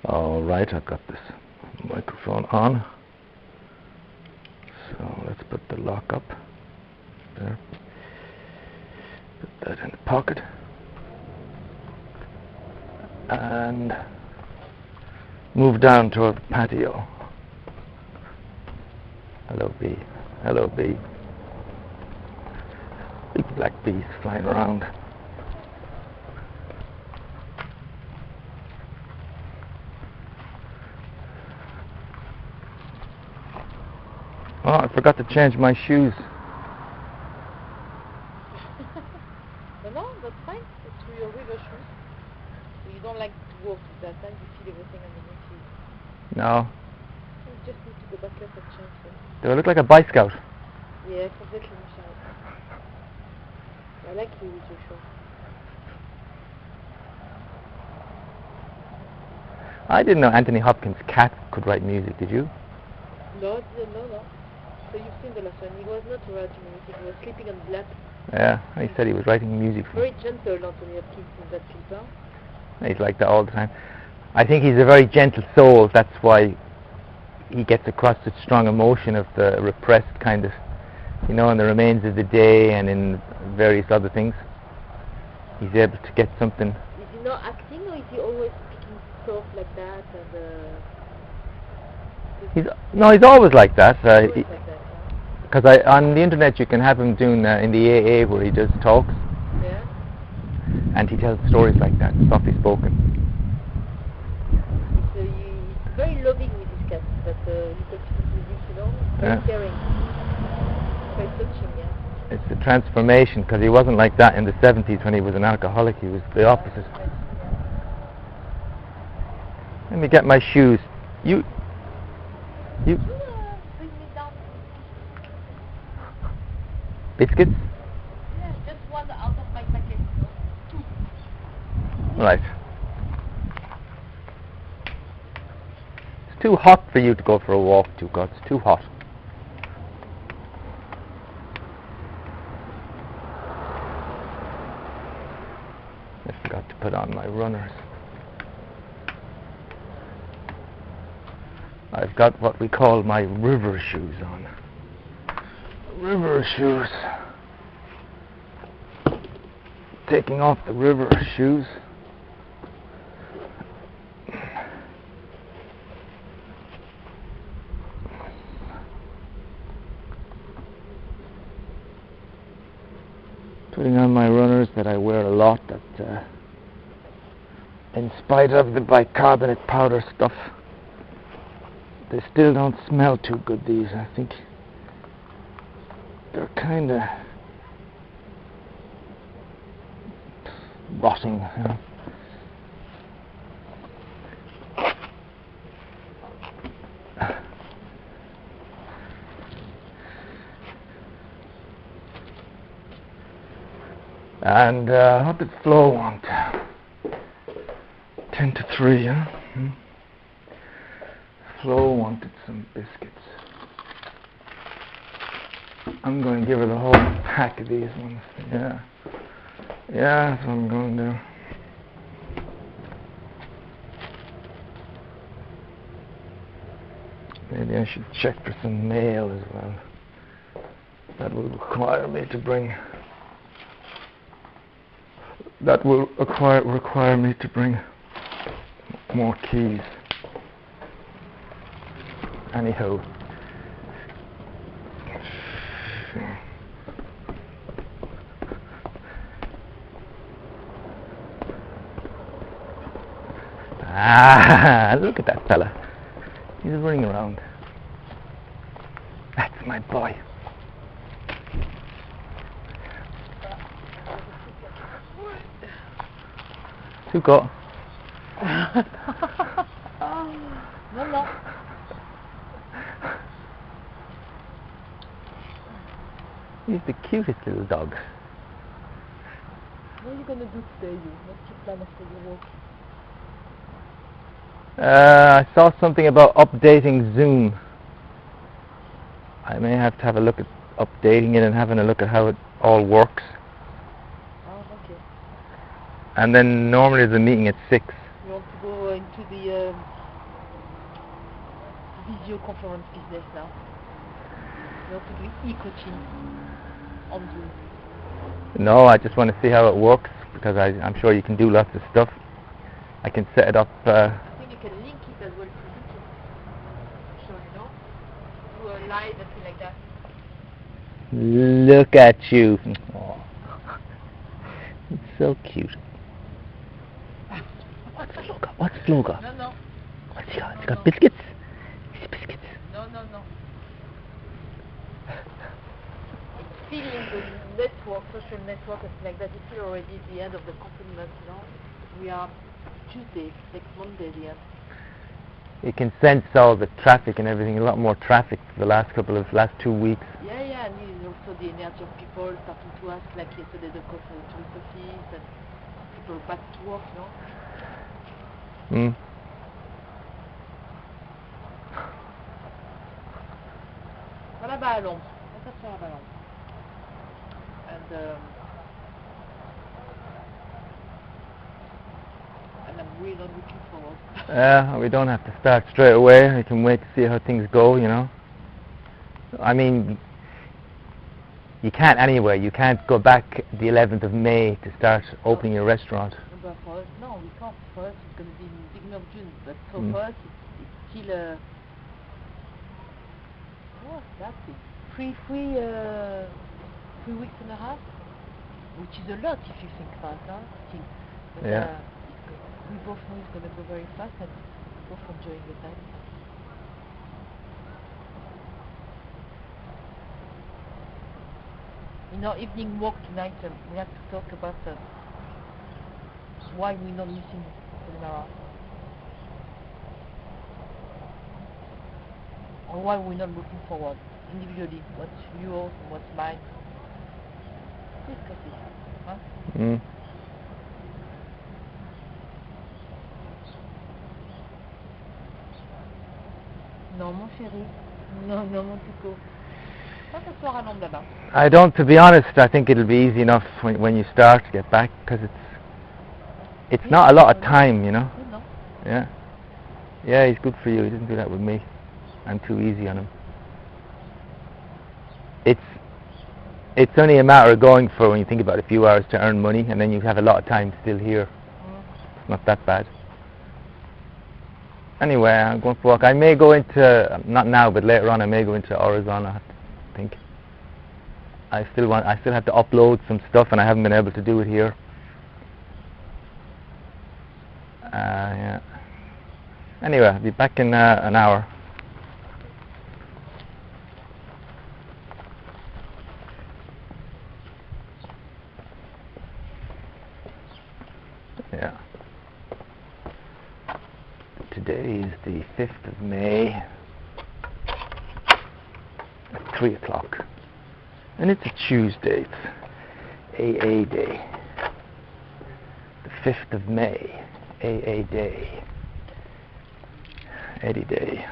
Alright, I've got this microphone on. So let's put the lock up. There. Put that in the pocket. And move down toward the patio. Hello, bee. Hello, bee. Big black bees flying around. Oh, I forgot to change my shoes. No, that's fine. It's your river shoes. You don't like to walk with that, and you feel everything underneath you. No. You just need to go back up and change them. Do I look like a Boy Scout? Yeah, completely, Michelle. I like you with your shoes. I didn't know Anthony Hopkins' cat could write music, did you? No, no. So you've seen the last one. He was not writing music, he was sleeping on the lap. Yeah, he said he was writing music for Very gentle, Anthony Hopkins, in that clip, huh? He's like that all the time. I think he's a very gentle soul, that's why he gets across such strong emotion of the repressed kind of, in the remains of the day and in various other things. He's able to get something. Is he not acting, or is he always speaking soft like that? He's always like that. Always like that, Because on the internet you can have him doing in the AA where he does talks. Yeah? And he tells stories like that, softly spoken. So he's very loving with his cat, that little music, very caring. Very touching, yeah. It's a transformation, because he wasn't like that in the 70s when he was an alcoholic. He was the opposite. Let me get my shoes. You Bring me down. biscuits? Yeah, just one out of my packet. Right. It's too hot for you to go for a walk, God. It's too hot. I forgot to put on my runners. I've got what we call my river shoes on. River shoes. Taking off the river shoes. Putting on my runners that I wear a lot, that in spite of the bicarbonate powder stuff, they still don't smell too good, these. I think they're kind of rotting, And what did Flo want? 10 to 3, huh? Flo wanted some biscuits. I'm going to give her the whole pack of these ones. Yeah, that's what I'm going to do. Maybe I should check for some mail as well. That will require me to bring more keys. Anyhow. Look at that fella. He's running around. That's my boy. Tuco. No. He's the cutest little dog. What are you going to do today, you? What's your plan after your walk? I saw something about updating Zoom. I may have to have a look at updating it and having a look at how it all works. Oh, okay. And then normally there's a meeting at 6. You want to go into the video conference business now. You know, to do e-coaching on Zoom. No, I just want to see how it works because I'm sure you can do lots of stuff. I can set it up. I think you can link it as well to YouTube. Sure, you know, do a live and things like that. Look at you. Oh. It's so cute. What's Floga? What's Floga? No. What's he got? No, He's got no. biscuits. He's biscuits. No. It's still in the network, social network and things like that. It's still already the end of the confinement, you know. We are Tuesday, next Monday, the end. You can sense all the traffic and everything. A lot more traffic for the last 2 weeks. Yeah, and also the energy of people starting to ask, like yesterday, the tourist office, and people back to work, you know. On va là-bas à l'ombre. On s'assoit là-bas à l'ombre. And I'm really not looking forward. We don't have to start straight away. We can wait to see how things go, you know. I mean, you can't anyway. You can't go back the 11th of May to start opening your restaurant. But for us, no, we can't. For us, it's going to be in the beginning of June. But for us, it's still that's it. 3 weeks and a half, which is a lot if you think fast, huh? Still. But, Yeah. we both know it's going to go very fast and both enjoying the time. In our evening walk tonight, we have to talk about why we're not missing Seminara. Or why we're not looking forward individually. What's yours and what's mine. Discuss it. Huh? Non, mon chéri. Non, mon Tico. Va t'asseoir à l'ombre là-bas. I don't, to be honest, I think it'll be easy enough when you start to get back because it's not a lot of time, you know. No. Yeah, he's good for you. He doesn't do that with me. I'm too easy on him. It's only a matter of going for, when you think about it, a few hours to earn money, and then you have a lot of time still here. It's not that bad. Anyway, I'm going for a walk. I may go into, not now, but later on, I may go into Orizon, I have to think. I still have to upload some stuff, and I haven't been able to do it here. Yeah. Anyway, I'll be back in an hour. Yeah. Today is the 5th of May at 3 o'clock. And it's a Tuesday. It's AA Day. The 5th of May. AA Day. Eddie Day.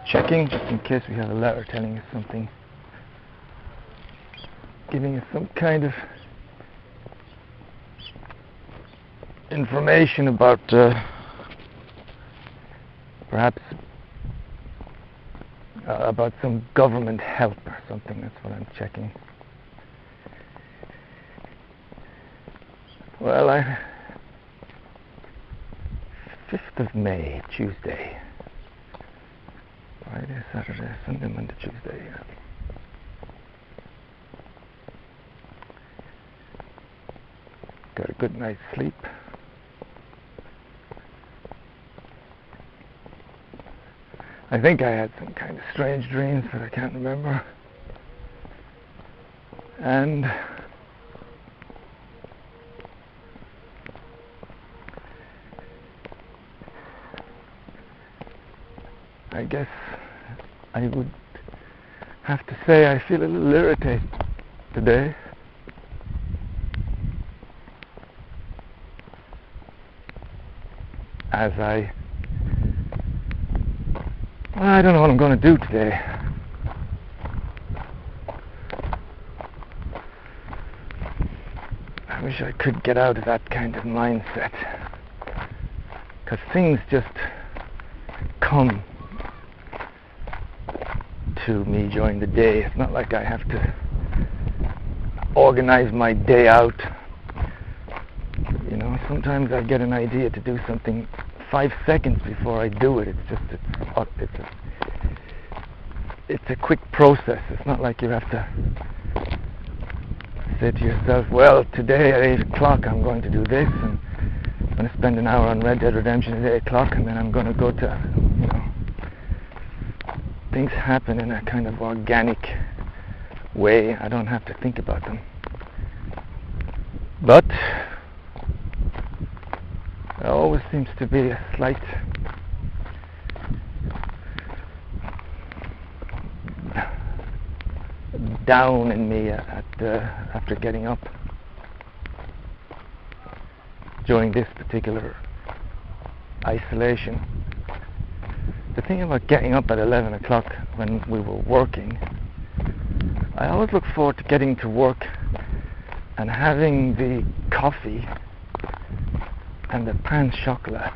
Checking just in case we have a letter telling us something. Giving us some kind of information about perhaps about some government help or something. That's what I'm checking. Well, 5th of May, Tuesday. Friday, Saturday, Sunday, Monday, Tuesday. Yeah. Got a good night's sleep. I think I had some kind of strange dreams, but I can't remember. And I guess I would have to say I feel a little irritated today. As I don't know what I'm going to do today. I wish I could get out of that kind of mindset. because things just come to me during the day. It's not like I have to organize my day out. You know, sometimes I get an idea to do something 5 seconds before I do it. It's a quick process. It's not like you have to say to yourself, well, today at 8 o'clock I'm going to do this, and I'm going to spend an hour on Red Dead Redemption at 8 o'clock, and then I'm going to go to, you know, things happen in a kind of organic way. I don't have to think about them. But there always seems to be a slight down in me after getting up during this particular isolation. The thing about getting up at 11 o'clock when we were working, I always look forward to getting to work and having the coffee and the pain chocolat.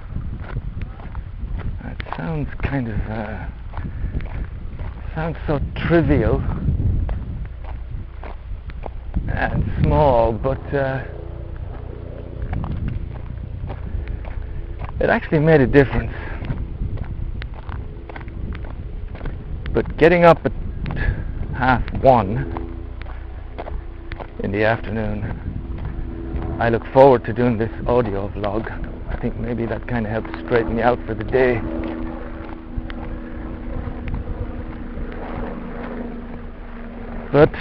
It sounds kind of sounds so trivial and small, but it actually made a difference. But getting up at 1:30 in the afternoon, I look forward to doing this audio vlog. I think maybe that kind of helps straighten me out for the day. But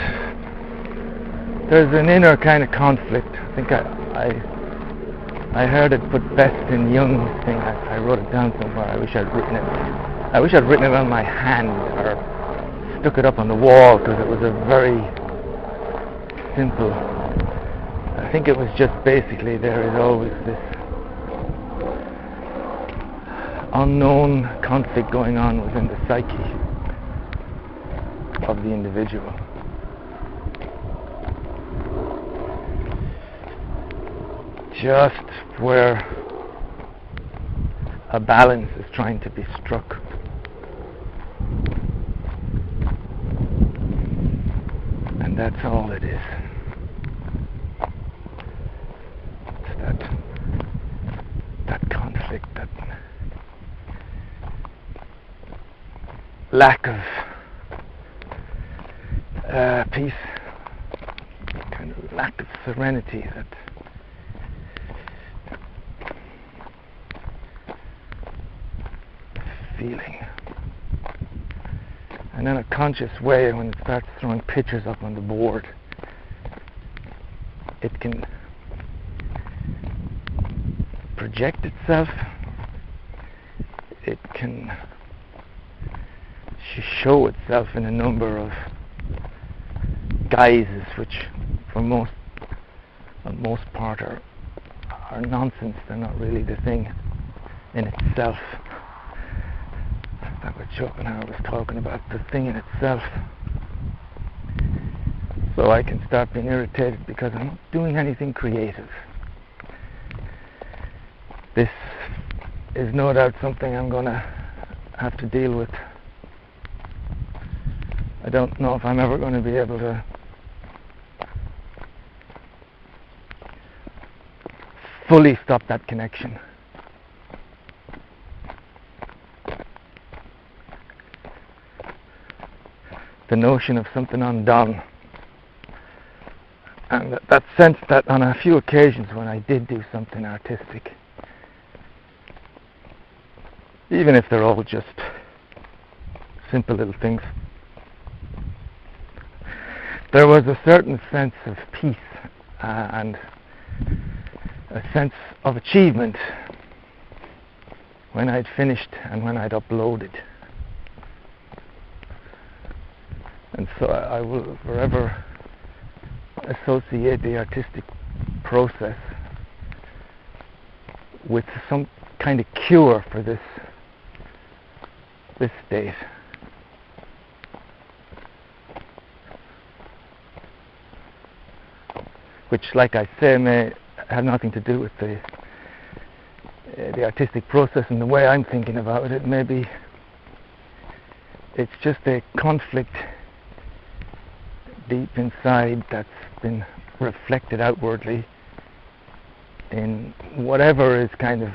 there's an inner kind of conflict. I think I heard it put best in Jung's thing. I wrote it down somewhere. I wish I'd written it on my hand or stuck it up on the wall, because it was a very simple. I think it was just basically there is always this unknown conflict going on within the psyche of the individual. Just where a balance is trying to be struck. And that's all it is. It's that conflict, that lack of peace, kind of lack of serenity, that feeling. And in a conscious way, when it starts throwing pictures up on the board, it can project itself, it can show itself in a number of guises, which for most part are nonsense. They're not really the thing in itself. That's what Schopenhauer was talking about, the thing in itself. So I can start being irritated because I'm not doing anything creative. This is no doubt something I'm going to have to deal with. I don't know if I'm ever going to be able to fully stop that connection. The notion of something undone, and that sense that on a few occasions when I did do something artistic, even if they're all just simple little things, there was a certain sense of peace and a sense of achievement when I'd finished and when I'd uploaded. And so I will forever associate the artistic process with some kind of cure for this state. Which, like I say, may have nothing to do with the the artistic process and the way I'm thinking about it. Maybe it's just a conflict deep inside that's been reflected outwardly in whatever is kind of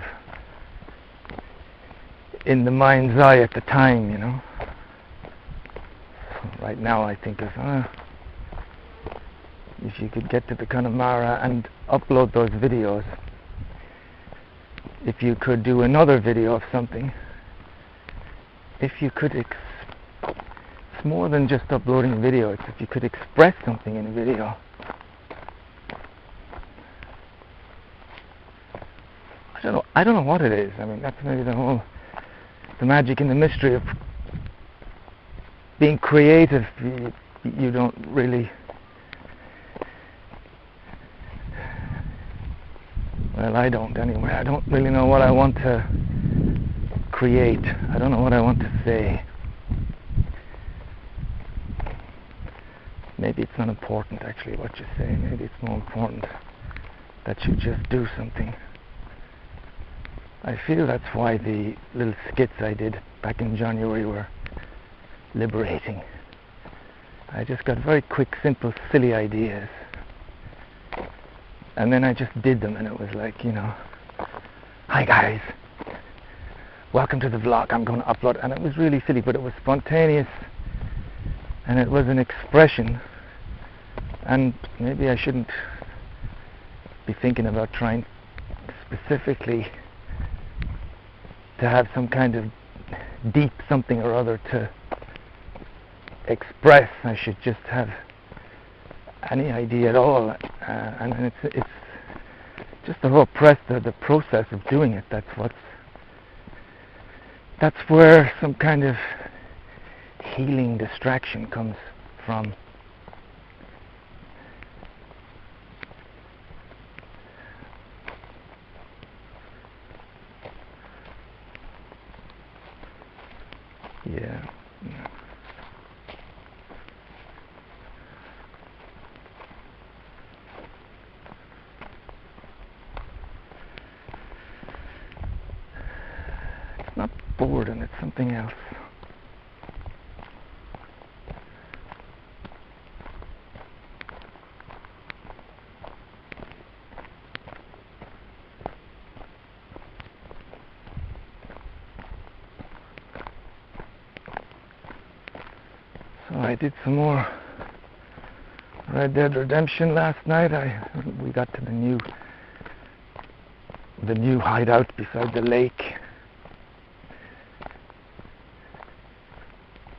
in the mind's eye at the time, you know. So right now I think of if you could get to the Connemara and upload those videos, if you could do another video of something, if you could it's more than just uploading video, it's if you could express something in a video. I don't know what it is. I mean, that's maybe the magic and the mystery of being creative. You don't really, well, I don't anyway. I don't really know what I want to create. I don't know what I want to say. Maybe it's not important actually what you say. Maybe it's more important that you just do something. I feel that's why the little skits I did back in January were liberating. I just got very quick, simple, silly ideas. And then I just did them, and it was like, you know, hi guys, welcome to the vlog, I'm going to upload. And it was really silly, but it was spontaneous, and it was an expression. And maybe I shouldn't be thinking about trying specifically to have some kind of deep something or other to express. I should just have any idea at all, and it's just the whole the process of doing it. That's where some kind of healing distraction comes from. Yeah. It's not boredom, it's something else. So I did some more Red Dead Redemption last night. We got to the new hideout beside the lake,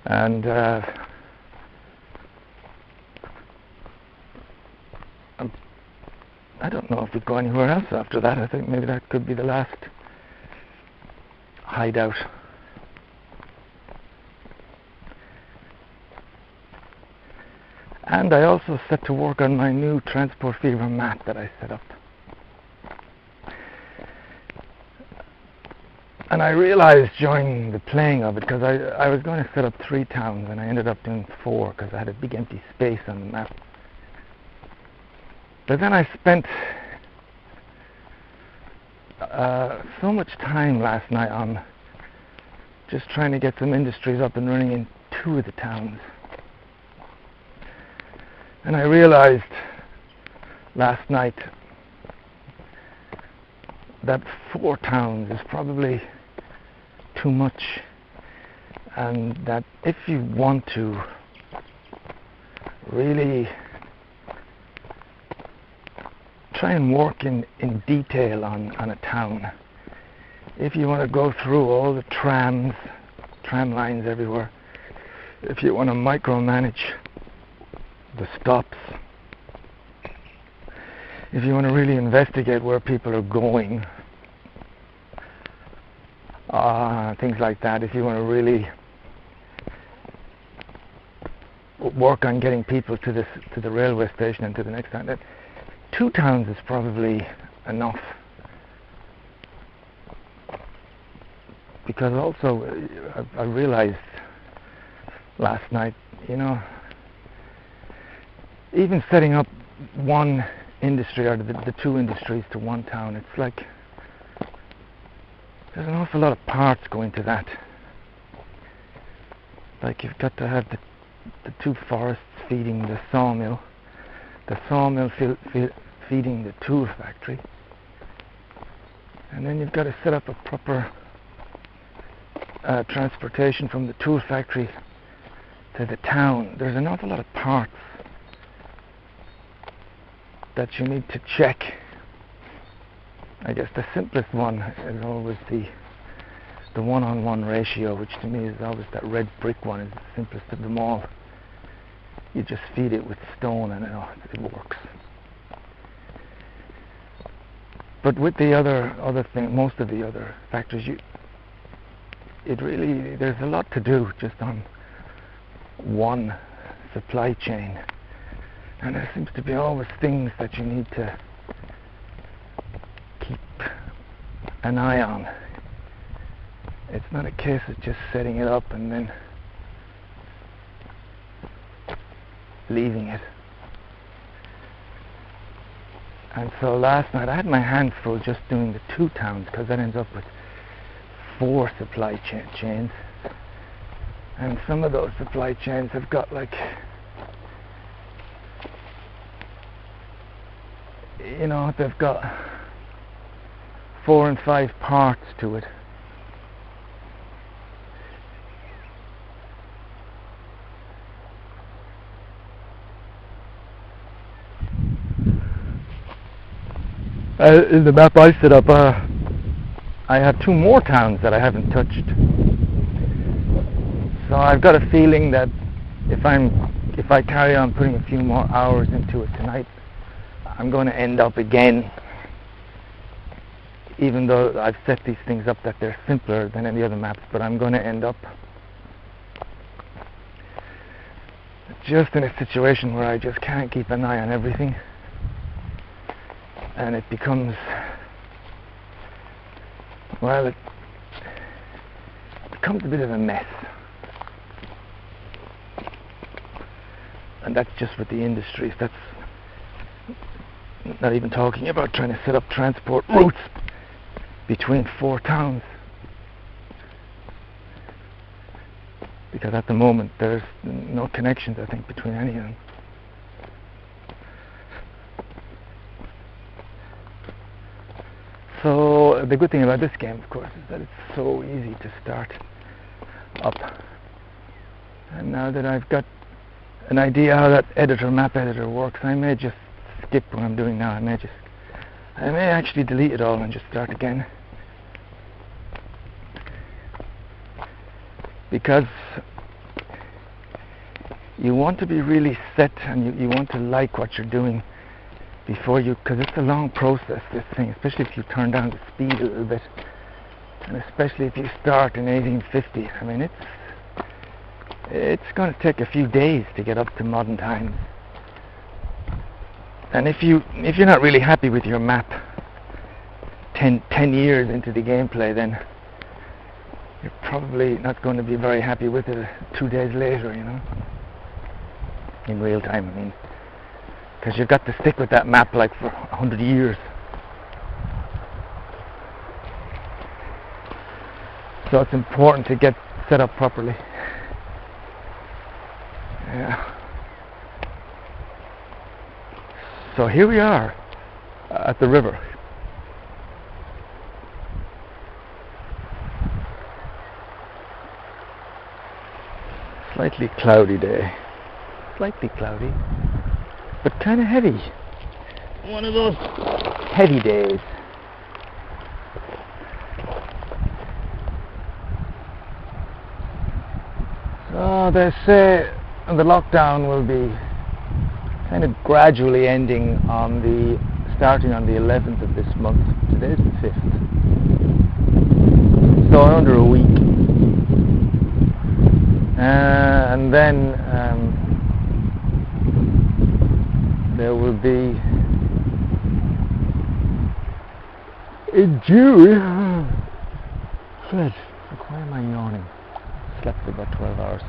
and I don't know if we go anywhere else after that. I think maybe that could be the last hideout. And I also set to work on my new Transport Fever mat that I set up. And I realized during the playing of it, because I was going to set up 3 towns and I ended up doing 4 because I had a big empty space on the map. But then I spent so much time last night on just trying to get some industries up and running in 2 of the towns. And I realized last night that 4 towns is probably too much, and that if you want to really try and work in detail on a town, if you want to go through all the tram lines everywhere, if you want to micromanage the stops, if you want to really investigate where people are going, things like that, if you want to really work on getting people to the railway station and to the next town, 2 towns is probably enough. Because also I realized last night, you know, even setting up one industry or the 2 industries to one town, it's like There's an awful lot of parts go into that. Like you've got to have the two forests feeding the sawmill feeding the tool factory, and then you've got to set up a proper transportation from the tool factory to the town. There's an awful lot of parts that you need to check. I guess the simplest one is always the one-on-one ratio, which to me is always that red brick one, is the simplest of them all. You just feed it with stone and it works. But with the other thing, most of the other factors, there's a lot to do just on one supply chain, and there seems to be always things that you need to keep an eye on. It's not a case of just setting it up and then leaving it. And so last night I had my hands full just doing the two towns, because that ends up with 4 supply chains, and some of those supply chains have got like, they've got 4 and 5 parts to it. In the map I set up, I have 2 more towns that I haven't touched. So I've got a feeling that if I carry on putting a few more hours into it tonight, I'm going to end up again, even though I've set these things up that they're simpler than any other maps, but I'm going to end up just in a situation where I just can't keep an eye on everything. And it becomes, it becomes a bit of a mess. And that's just with the industries. That's not even talking about trying to set up transport routes between 4 towns. Because at the moment there's no connections, I think, between any of them. So the good thing about this game, of course, is that it's so easy to start up. And now that I've got an idea how that map editor works, I may just skip what I'm doing now. I may actually delete it all and just start again. Because you want to be really set, and you want to like what you're doing before because it's a long process, this thing, especially if you turn down the speed a little bit, and especially if you start in 1850. I mean, it's going to take a few days to get up to modern times. And if you're not really happy with your map 10 years into the gameplay, then you're probably not going to be very happy with it 2 days later, in real time, I mean. Because you've got to stick with that map like for 100 years. So it's important to get set up properly. Yeah. So here we are at the river. Slightly cloudy day. Slightly cloudy, but kind of heavy. One of those heavy days. So they say the lockdown will be kind of gradually ending starting on the 11th of this month. Today's the 5th. So under a week. And then there will be in June. Fred, why am I yawning? Slept for about 12 hours.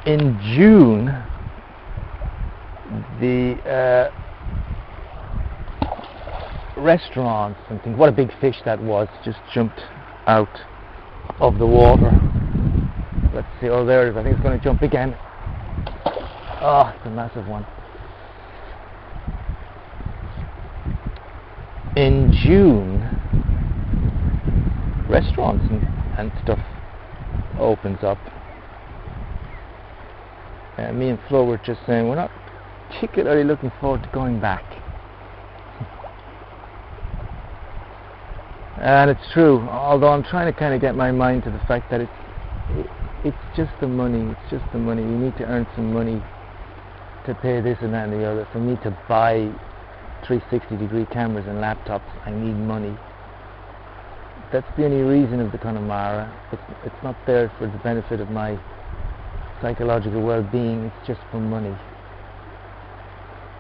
In June, restaurants and think, what a big fish that was, just jumped out of the water. Let's see, oh there it is, I think it's going to jump again. Oh, it's a massive one. In June, restaurants and stuff opens up. Me and Flo were just saying we're not particularly looking forward to going back. And it's true, although I'm trying to kind of get my mind to the fact that it's just the money, it's just the money. You need to earn some money to pay this and that and the other. For me to buy 360-degree cameras and laptops, I need money. That's the only reason of the Connemara. It's not there for the benefit of my psychological well-being, it's just for money.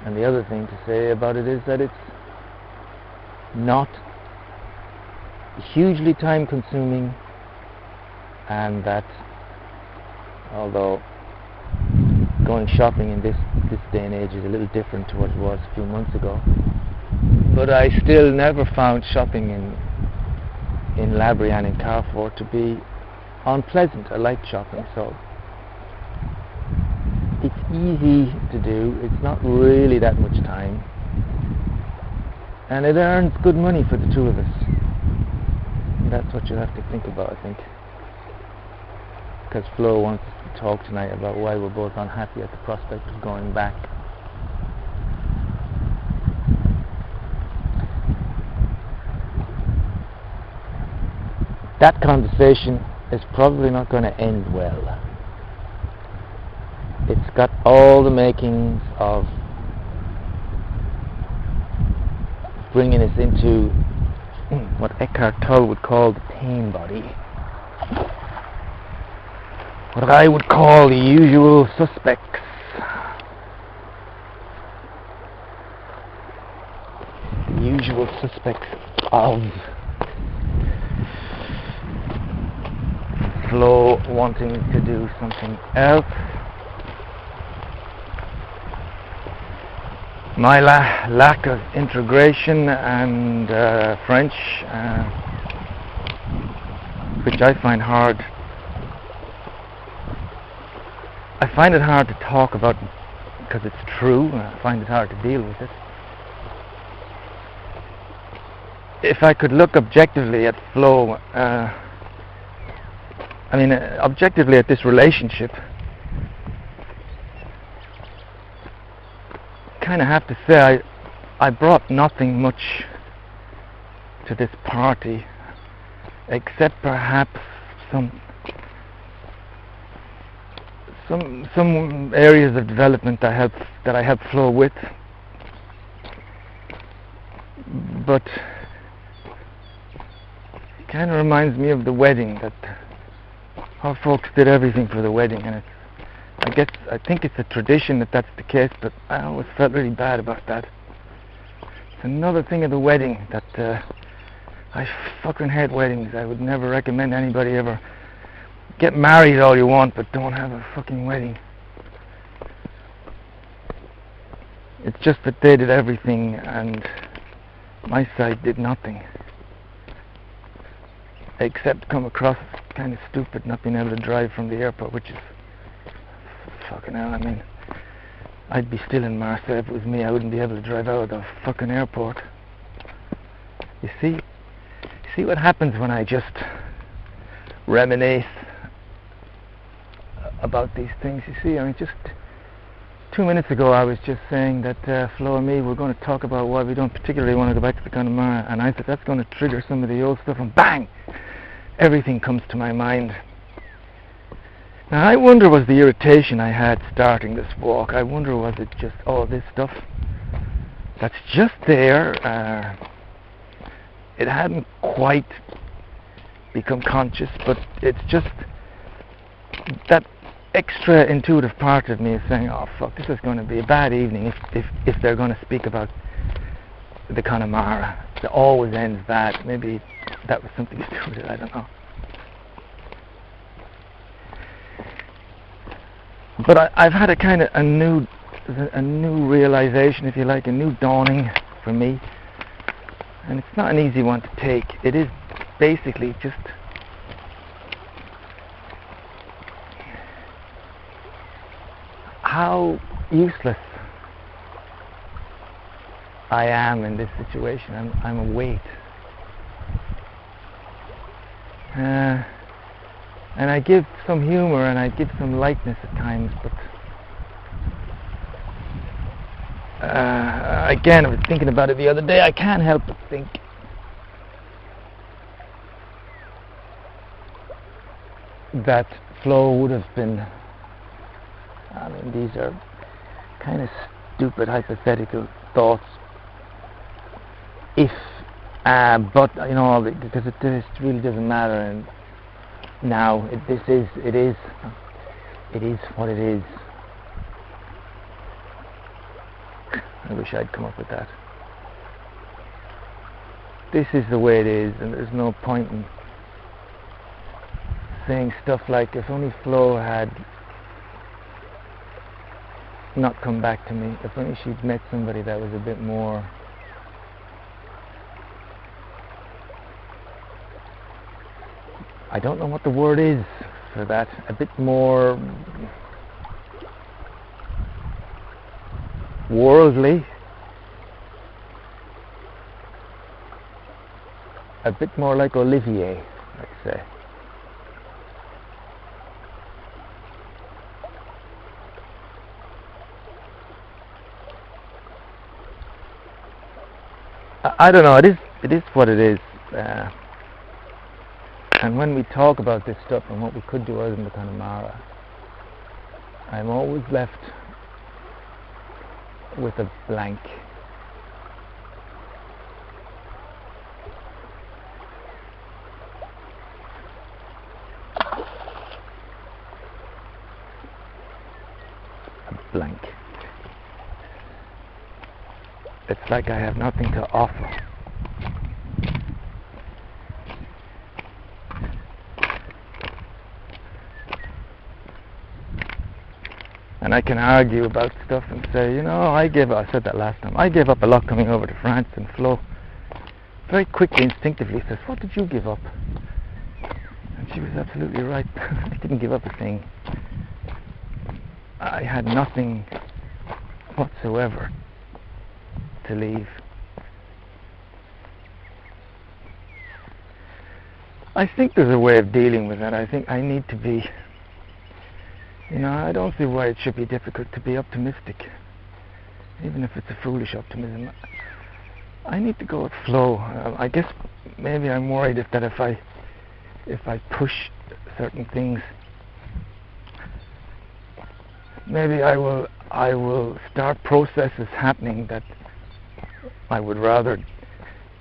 And the other thing to say about it is that it's not hugely time consuming, and that although going shopping in this day and age is a little different to what it was a few months ago, but I still never found shopping in Laborie and in Carrefour to be unpleasant. I like shopping, so it's easy to do, it's not really that much time, and it earns good money for the two of us. And that's what you have to think about, I think, because Flo wants to talk tonight about why we're both unhappy at the prospect of going back. That conversation is probably not going to end well. It's got all the makings of bringing us into what Eckhart Tolle would call the pain body. What I would call the usual suspects. The usual suspects of Flo wanting to do something else. My lack of integration and French, which I find hard. I find it hard to talk about because it's true. I find it hard to deal with it. If I could look objectively at Flo, objectively at this relationship, kind of have to say I brought nothing much to this party, except perhaps some areas of development that I helped Flo with, but it kind of reminds me of the wedding, that our folks did everything for the wedding, and I think it's a tradition that that's the case, but I always felt really bad about that. It's another thing of the wedding that I fucking hate weddings. I would never recommend anybody ever get married all you want, but don't have a fucking wedding. It's just that they did everything and my side did nothing, except come across kind of stupid not being able to drive from the airport, which is fucking hell. I mean, I'd be still in Marseille if it was me. I wouldn't be able to drive out of the fucking airport. You see what happens when I just reminisce about these things. You see, I mean, just 2 minutes ago I was just saying that Flo and me were going to talk about why we don't particularly want to go back to the Connemara, and I thought that's going to trigger some of the old stuff, and bang, everything comes to my mind. Now I wonder, was the irritation I had starting this walk, I wonder was it just all this stuff that's just there. It hadn't quite become conscious, but it's just that extra intuitive part of me is saying, oh fuck, this is going to be a bad evening if they're going to speak about the Connemara. It always ends bad. Maybe that was something to do with it, I don't know. But I've had a kind of a new realization, if you like, a new dawning for me, And it's not an easy one to take. It is basically just how useless I am in this situation. I'm a weight. And I give some humor and I give some lightness at times, but again, I was thinking about it the other day. I can't help but think that Flo would have been, I mean, these are kind of stupid hypothetical thoughts, if but you know, because it really doesn't matter, and now it is what it is. I wish I'd come up with that. This is the way it is, and there's no point in saying stuff like, if only Flo had not come back to me, if only she'd met somebody that was a bit more I don't know what the word is for that, a bit more worldly, a bit more like Olivier, let's say. I don't know, it is what it is. And when we talk about this stuff and what we could do other than the Connemara, I'm always left with a blank. A blank. It's like I have nothing to offer. And I can argue about stuff and say, you know, I said that last time, I gave up a lot coming over to France, and Flo very quickly, instinctively says, what did you give up? And she was absolutely right. I didn't give up a thing. I had nothing whatsoever to leave. I think there's a way of dealing with that. I think I need to be, you know, I don't see why it should be difficult to be optimistic, even if it's a foolish optimism. I need to go with flow. I guess maybe I'm worried that if I push certain things, maybe I will start processes happening that I would rather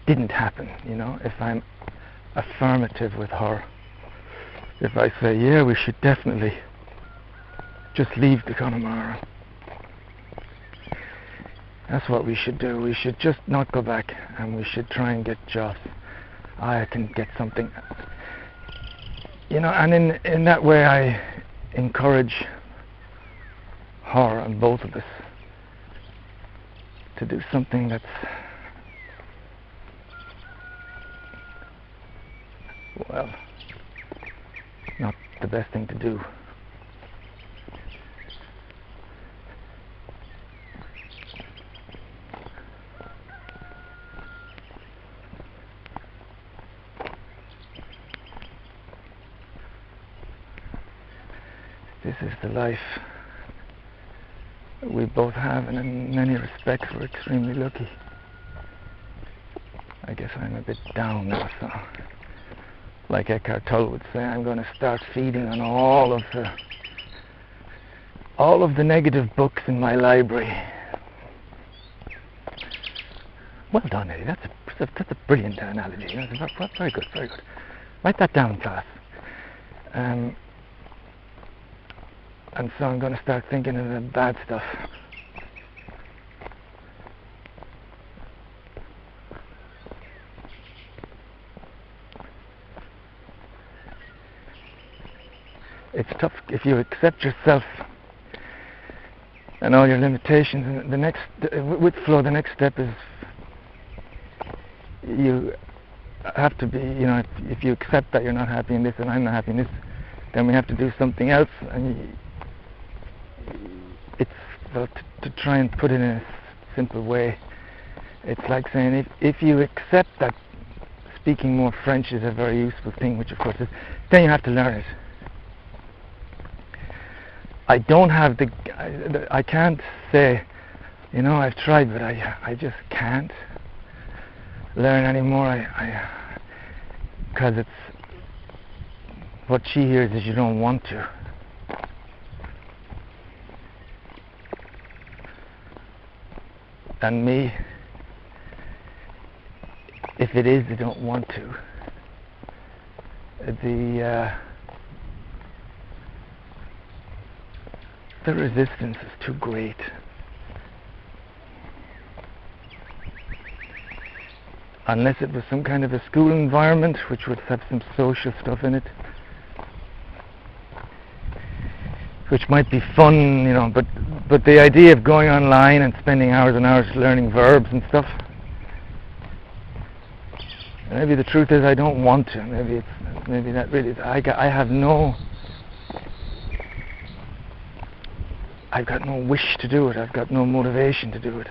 didn't happen. You know, if I'm affirmative with her, if I say, yeah, we should definitely just leave the Connemara. That's what we should do. We should just not go back, and we should try and get Joss. I can get something, you know, and in that way I encourage her and both of us to do something that's, well, not the best thing to do. This is the life we both have, and in many respects we're extremely lucky. I guess I'm a bit down now, so like Eckhart Tolle would say, I'm going to start feeding on all of the negative books in my library. Well done, Eddie. That's a brilliant analogy. That's very good, very good. Write that down, class. And so I'm going to start thinking of the bad stuff. It's tough if you accept yourself and all your limitations. And with flow, the next step you have to be, if you accept that you're not happy in this and I'm not happy in this, then we have to do something else. And it's, well, to try and put it in a simple way, it's like saying if you accept that speaking more French is a very useful thing, which of course is, then you have to learn it. I don't have I can't say, I've tried, but I just can't learn anymore. Because it's what she hears is you don't want to. And me, if it is, I don't want to. The resistance is too great. Unless it was some kind of a school environment which would have some social stuff in it, which might be fun, but the idea of going online and spending hours and hours learning verbs and stuff, maybe the truth is I don't want to. Maybe that really is. I've got no wish to do it. I've got no motivation to do it.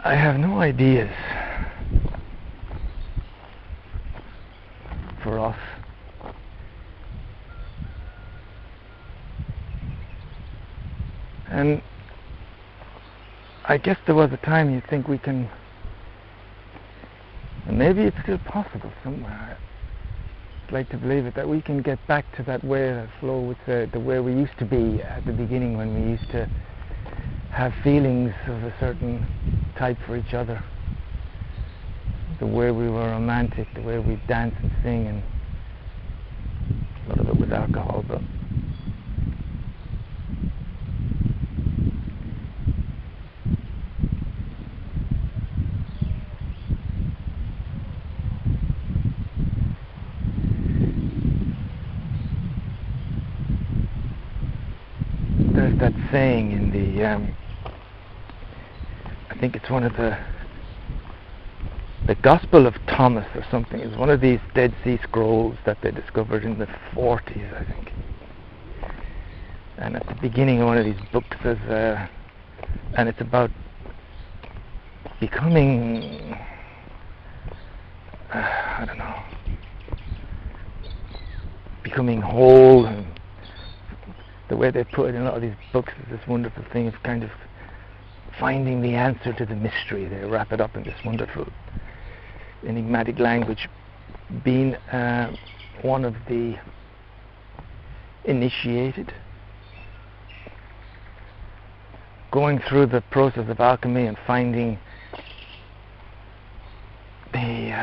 I have no ideas for us. And I guess there was a time you think we can, and maybe it's still possible somewhere, I'd like to believe it, that we can get back to that way, that flow with the way we used to be at the beginning, when we used to have feelings of a certain type for each other, the way we were romantic, the way we dance and sing, and a lot of it was alcohol, but there's that saying in the I think it's one of the Gospel of Thomas or something. It's one of these Dead Sea Scrolls that they discovered in the 40s, I think. And at the beginning of one of these books, and it's about becoming, becoming whole. And the way they put it in a lot of these books is this wonderful thing of kind of finding the answer to the mystery. They wrap it up in this wonderful enigmatic language. Being one of the initiated, going through the process of alchemy and finding the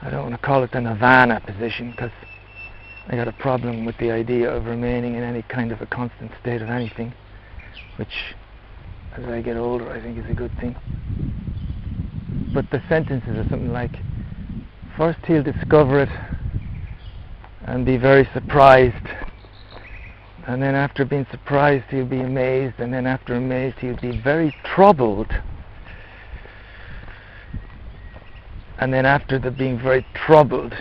I don't want to call it the nirvana position, because I got a problem with the idea of remaining in any kind of a constant state of anything, which as I get older I think is a good thing. But the sentences are something like, first he'll discover it and be very surprised, and then after being surprised he'll be amazed, and then after amazed he'll be very troubled, and then after the being very troubled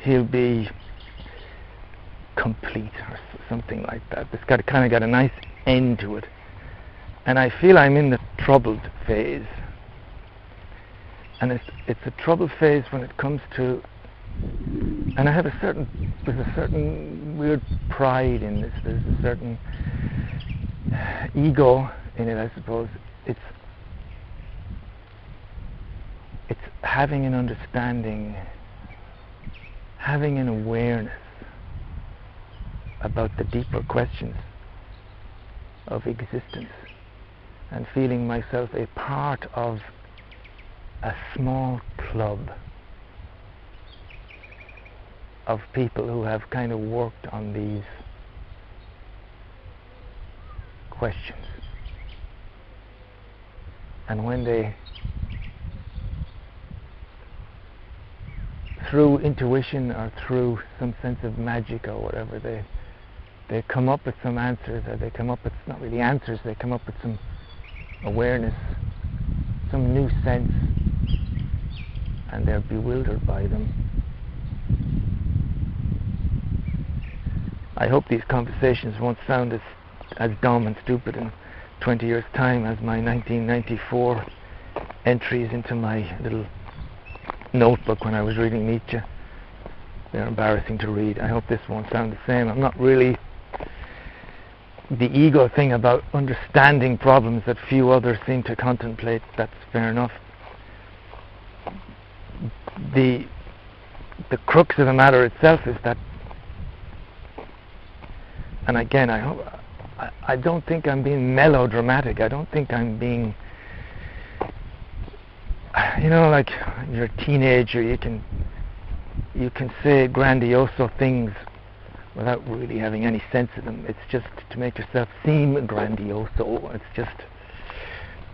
he'll be complete, or something like that. It's kind of got a nice end to it. And I feel I'm in the troubled phase. And it's a troubled phase when it comes to, and I have there's a certain weird pride in this. There's a certain ego in it, I suppose. It's having an understanding, having an awareness about the deeper questions of existence, and feeling myself a part of a small club of people who have kind of worked on these questions. And when they through intuition or through some sense of magic or whatever, they come up with some answers, or they come up with, not really answers, they come up with some awareness, some new sense, and they're bewildered by them. I hope these conversations won't sound as dumb and stupid in 20 years' time as my 1994 entries into my little notebook when I was reading Nietzsche. They're embarrassing to read. I hope this won't sound the same. I'm not really the ego thing about understanding problems that few others seem to contemplate. That's fair enough. The crux of the matter itself is that, and again, I don't think I'm being melodramatic. I don't think I'm being, like you're a teenager, you can say grandioso things without really having any sense of them. It's just to make yourself seem grandioso. It's just,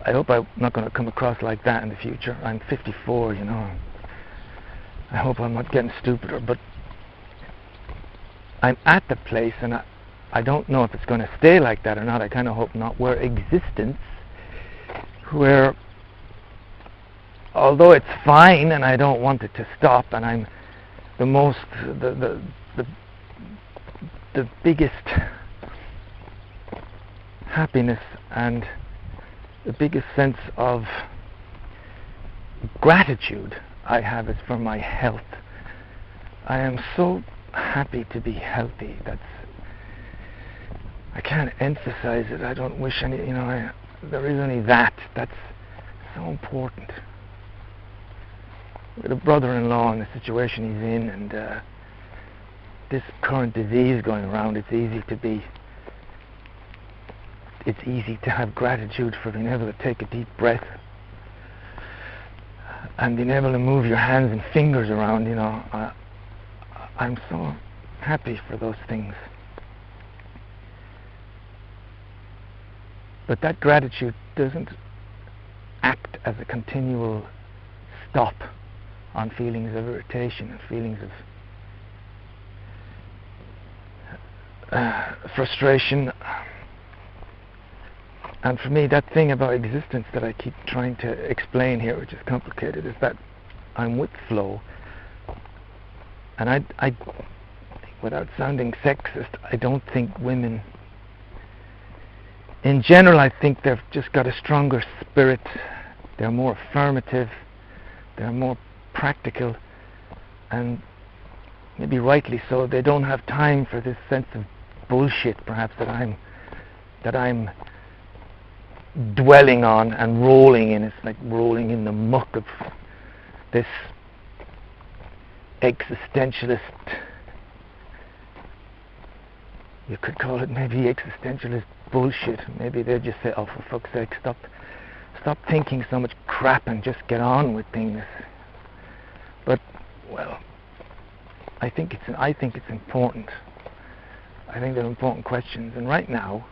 I hope I'm not going to come across like that in the future. I'm 54, I hope I'm not getting stupider, but I'm at the place, and I don't know if it's going to stay like that or not. I kind of hope not, where existence, where although it's fine and I don't want it to stop, and I'm the biggest happiness and the biggest sense of gratitude I have is for my health. I am so happy to be healthy. I can't emphasize it. I don't wish any, there is only that. That's so important. With a brother-in-law and the situation he's in, and this current disease going around, it's easy to have gratitude for being able to take a deep breath and being able to move your hands and fingers around. I'm so happy for those things. But that gratitude doesn't act as a continual stop on feelings of irritation and feelings of frustration. And for me, that thing about existence that I keep trying to explain here, which is complicated, is that I'm with flow. And I without sounding sexist, I don't think women, in general, I think they've just got a stronger spirit. They're more affirmative. They're more practical, and maybe rightly so. They don't have time for this sense of bullshit, perhaps, that I'm dwelling on and rolling in. It's like rolling in the muck of this existentialist, you could call it maybe existentialist bullshit. Maybe they'll just say, oh, for fuck's sake, stop thinking so much crap and just get on with things. But, well, I think it's important. I think they're important questions. And right now,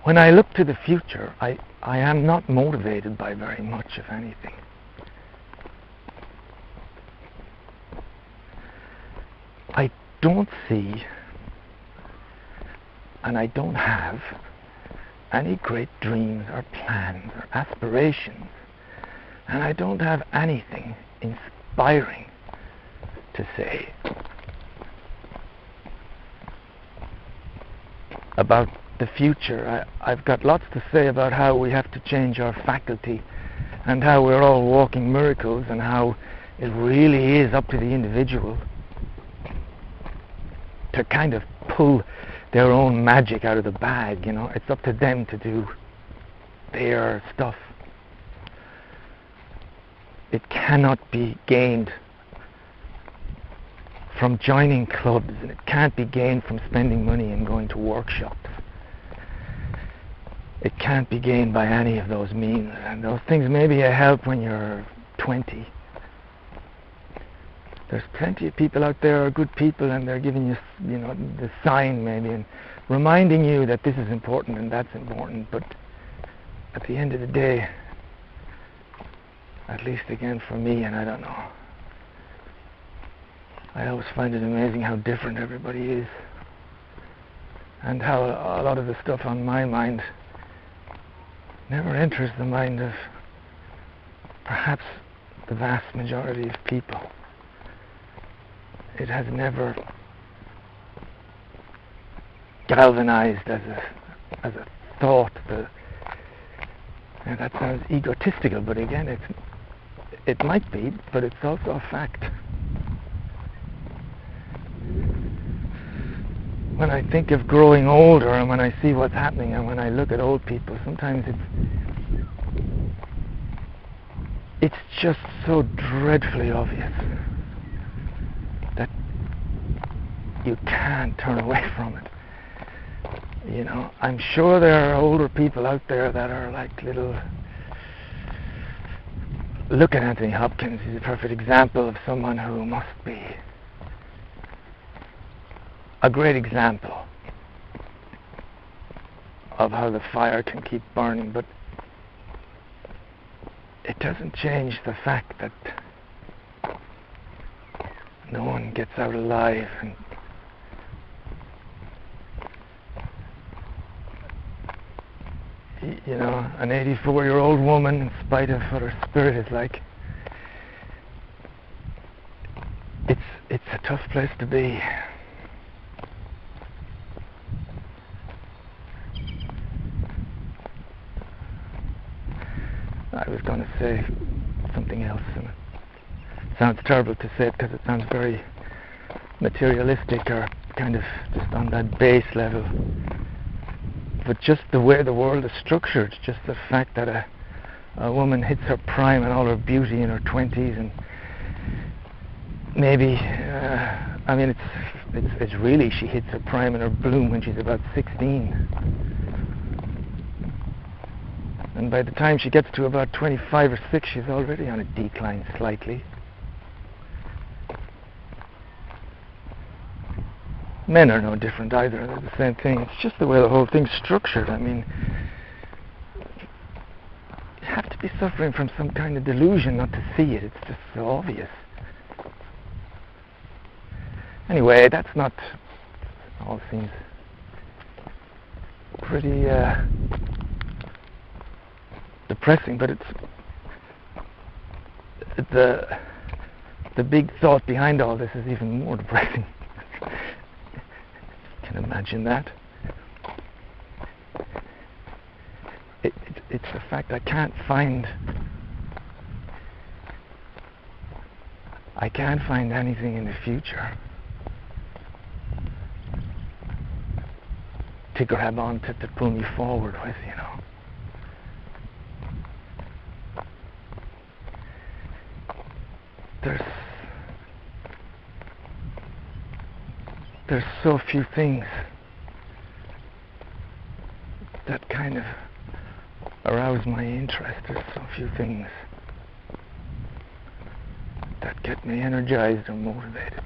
when I look to the future, I am not motivated by very much of anything. I don't see, and I don't have, any great dreams or plans or aspirations, and I don't have anything inspiring to say about the future. I've got lots to say about how we have to change our faculty and how we're all walking miracles, and how it really is up to the individual to kind of pull their own magic out of the bag. It's up to them to do their stuff. It cannot be gained from joining clubs, and it can't be gained from spending money and going to workshops. It can't be gained by any of those means, and those things may be a help when you're 20. There's plenty of people out there who are good people, and they're giving you, the sign maybe, and reminding you that this is important and that's important. But at the end of the day, At least again for me, and I don't know. I always find it amazing how different everybody is, and how a lot of the stuff on my mind never enters the mind of perhaps the vast majority of people. It has never galvanized as a thought. And that sounds egotistical, but again, it might be, but it's also a fact. When I think of growing older, and when I see what's happening, and when I look at old people, sometimes it's just so dreadfully obvious that you can't turn away from it. You know, I'm sure there are older people out there that are like little... Look at Anthony Hopkins. He's a perfect example of someone who must be a great example of how the fire can keep burning, but it doesn't change the fact that no one gets out alive. And you know, an 84-year-old woman, in spite of what her spirit is like, it's a tough place to be. I was going to say something else, and it sounds terrible to say it because it sounds very materialistic or kind of just on that base level. But just the way the world is structured, just the fact that a woman hits her prime and all her beauty in her 20s, and maybe, I mean, it's really, she hits her prime and her bloom when she's about 16. And by the time she gets to about 25 or 6, she's already on a decline slightly. Men are no different either, they're the same thing. It's just the way the whole thing's structured. I mean, you have to be suffering from some kind of delusion not to see it. It's just so obvious. Anyway, that's not... all seems pretty depressing, but it's the big thought behind all this is even more depressing. Can imagine that. It's the fact I can't find anything in the future to grab on to pull me forward with, you know. There's so few things that kind of arouse my interest. There's so few things that get me energized or motivated.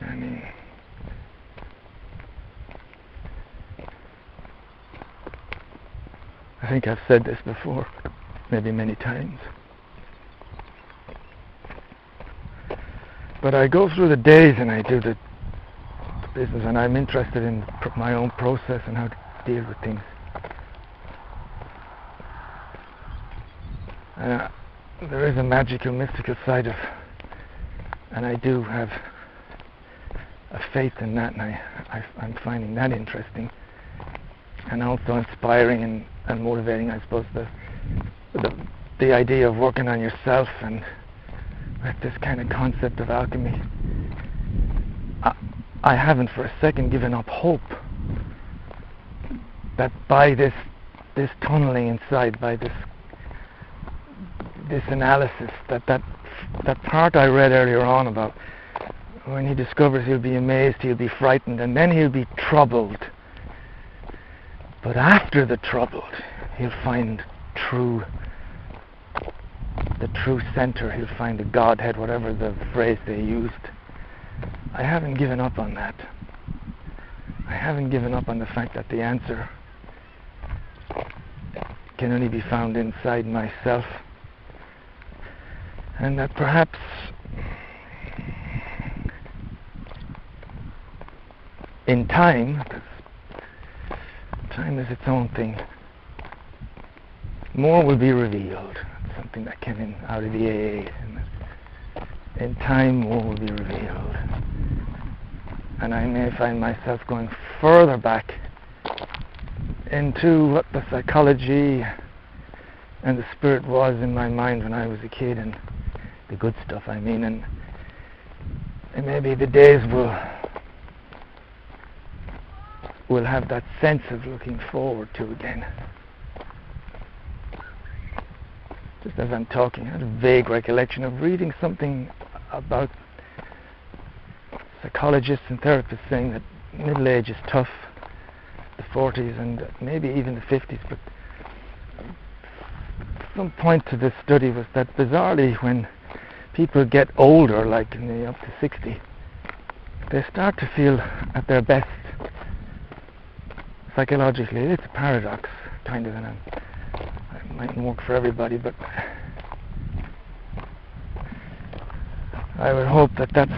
I mean, I think I've said this before, maybe many times. But I go through the days and I do the business, and I'm interested in my own process and how to deal with things. There is a magical, mystical side of, and I do have a faith in that, and I'm finding that interesting. And also inspiring and motivating, I suppose, the idea of working on yourself, and with this kind of concept of alchemy. I haven't for a second given up hope that by this tunneling inside, by this analysis, that part I read earlier on about when he discovers he'll be amazed, he'll be frightened, and then he'll be troubled. But after the troubled, he'll find the true center. He'll find the Godhead, whatever the phrase they used. I haven't given up on that. I haven't given up on the fact that the answer can only be found inside myself, and that perhaps in time, because time is its own thing, more will be revealed. Something that came in out of the AA. In time, more will be revealed. And I may find myself going further back into what the psychology and the spirit was in my mind when I was a kid, and the good stuff, I mean, and maybe the days will have that sense of looking forward to again. Just as I'm talking, I had a vague recollection of reading something about psychologists and therapists saying that middle age is tough, the 40s and maybe even the 50s, but some point to this study was that bizarrely when people get older, like up to 60, they start to feel at their best psychologically. It's a paradox, kind of, and it mightn't work for everybody, but I would hope that that's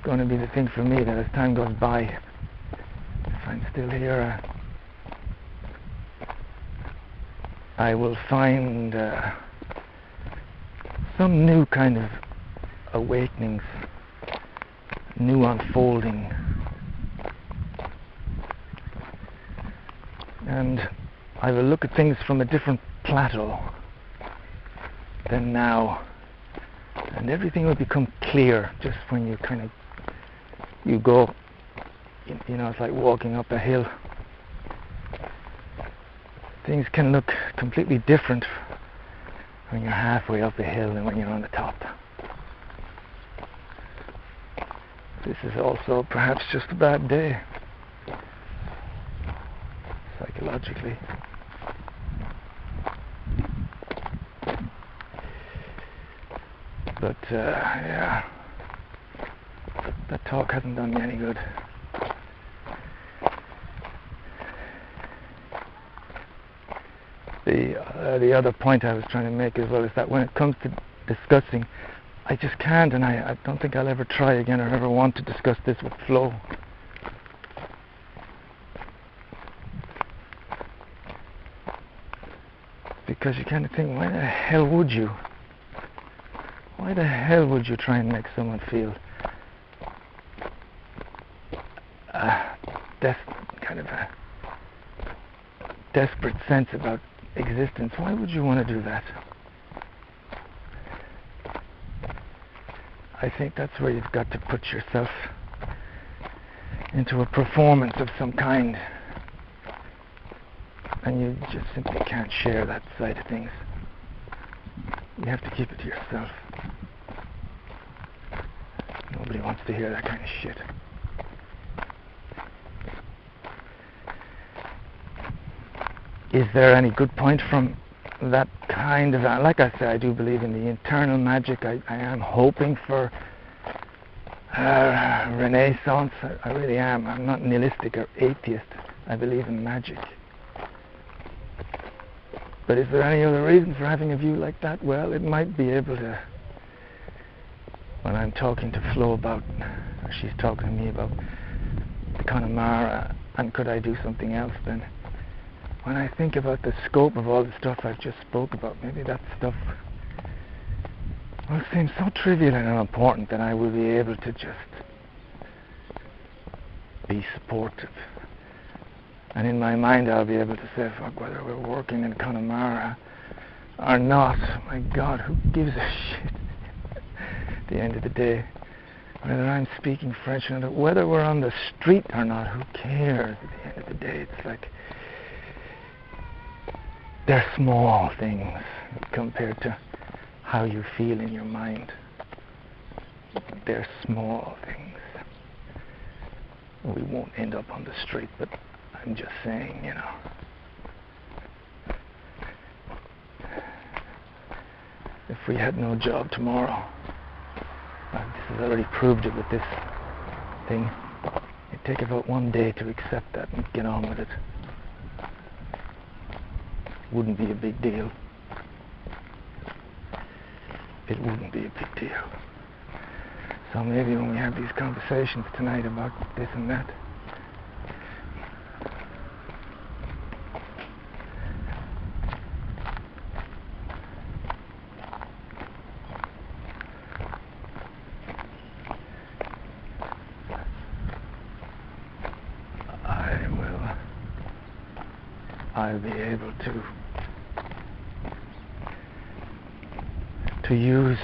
going to be the thing for me, that as time goes by, if I'm still here, I will find some new kind of awakenings, new unfolding, and I will look at things from a different plateau than now, and everything will become clear just when you kind of you go, you know, it's like walking up a hill. Things can look completely different when you're halfway up a hill than when you're on the top. This is also perhaps just a bad day, psychologically. But yeah, that talk hasn't done me any good. The other point I was trying to make as well is that when it comes to discussing, I just can't, and I don't think I'll ever try again or ever want to discuss this with Flo. Because you kind of think, why the hell would you? Why the hell would you try and make someone feel kind of a desperate sense about existence? Why would you want to do that? I think that's where you've got to put yourself into a performance of some kind, and you just simply can't share that side of things. You have to keep it to yourself. Nobody wants to hear that kind of shit. Is there any good point from that kind of... Like I say, I do believe in the internal magic. I am hoping for renaissance. I really am. I'm not nihilistic or atheist. I believe in magic. But is there any other reason for having a view like that? Well, it might be able to... When I'm talking to Flo about... or she's talking to me about the Connemara, and could I do something else, then... When I think about the scope of all the stuff I've just spoke about, maybe that stuff will seem so trivial and unimportant that I will be able to just be supportive. And in my mind I'll be able to say, fuck, whether we're working in Connemara or not, my God, who gives a shit at the end of the day? Whether I'm speaking French or not, whether we're on the street or not, who cares at the end of the day? It's like... They're small things compared to how you feel in your mind. They're small things. We won't end up on the street, but I'm just saying, you know. If we had no job tomorrow, this has already proved it with this thing. It take about 1 day to accept that and get on with it. Wouldn't be a big deal. It wouldn't be a big deal. So maybe when we have these conversations tonight about this and that, I'll be able to use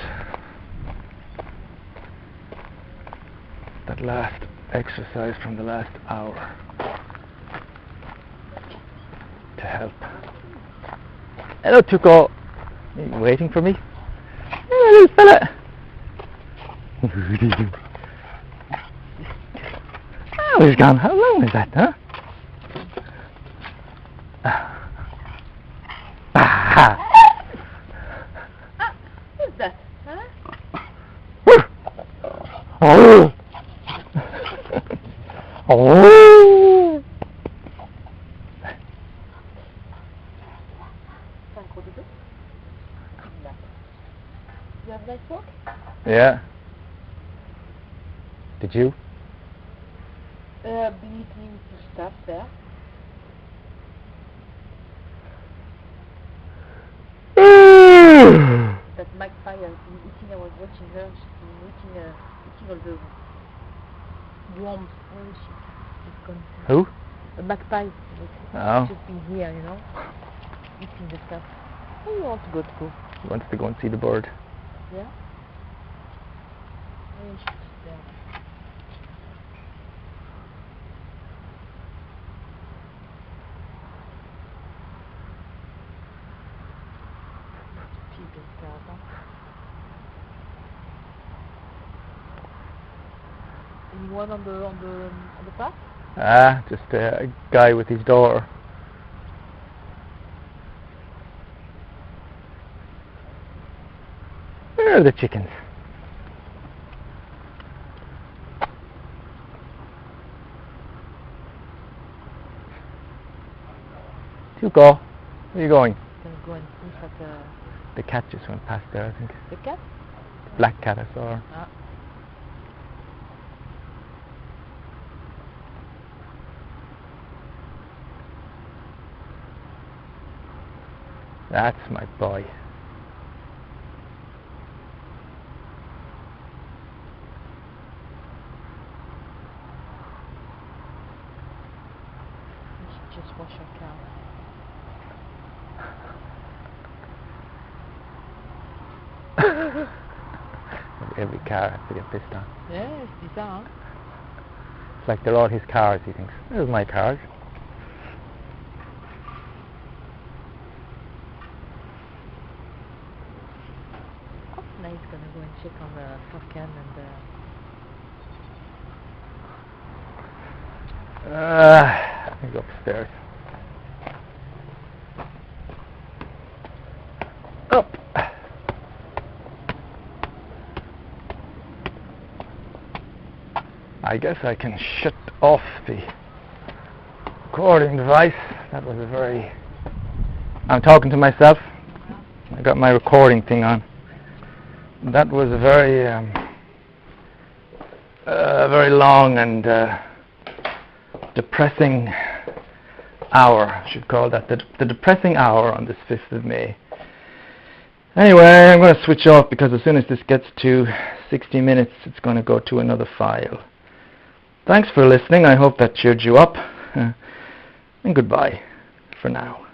that last exercise from the last hour to help. Hello, Tuco. Are you waiting for me? Hello, little fella. Oh, he's gone. How long is that, huh? Who's that? Huh? Oh! Oh! You have nice walk? Yeah. Did you? Been listening to stuff there. That magpie has been eating, I was watching her, she's been eating all the worms. Where is she? She's gone. Who? A magpie. Oh. She's been here, you know, eating the stuff. Where do you want to go? He wants to go and see the bird. Yeah? Where is she? There. Anyone on the path? Ah, just a guy with his daughter. Where are the chickens? Tuco, where are you going? Gonna go and sniff at The cat just went past there, I think. the cat? Black cat, I saw her. Ah. That's my boy. You should just wash your car. Every car has to get pissed on. Yeah, it's bizarre. Huh? It's like they're all his cars, he thinks. There's my cars. Now he's gonna go and check on the Furkan and I think upstairs. Up. I guess I can shut off the recording device. That was a very... I'm talking to myself. I got my recording thing on. That was a very long and depressing hour, I should call that, the depressing hour on this 5th of May. Anyway, I'm going to switch off because as soon as this gets to 60 minutes, it's going to go to another file. Thanks for listening. I hope that cheered you up. And goodbye for now.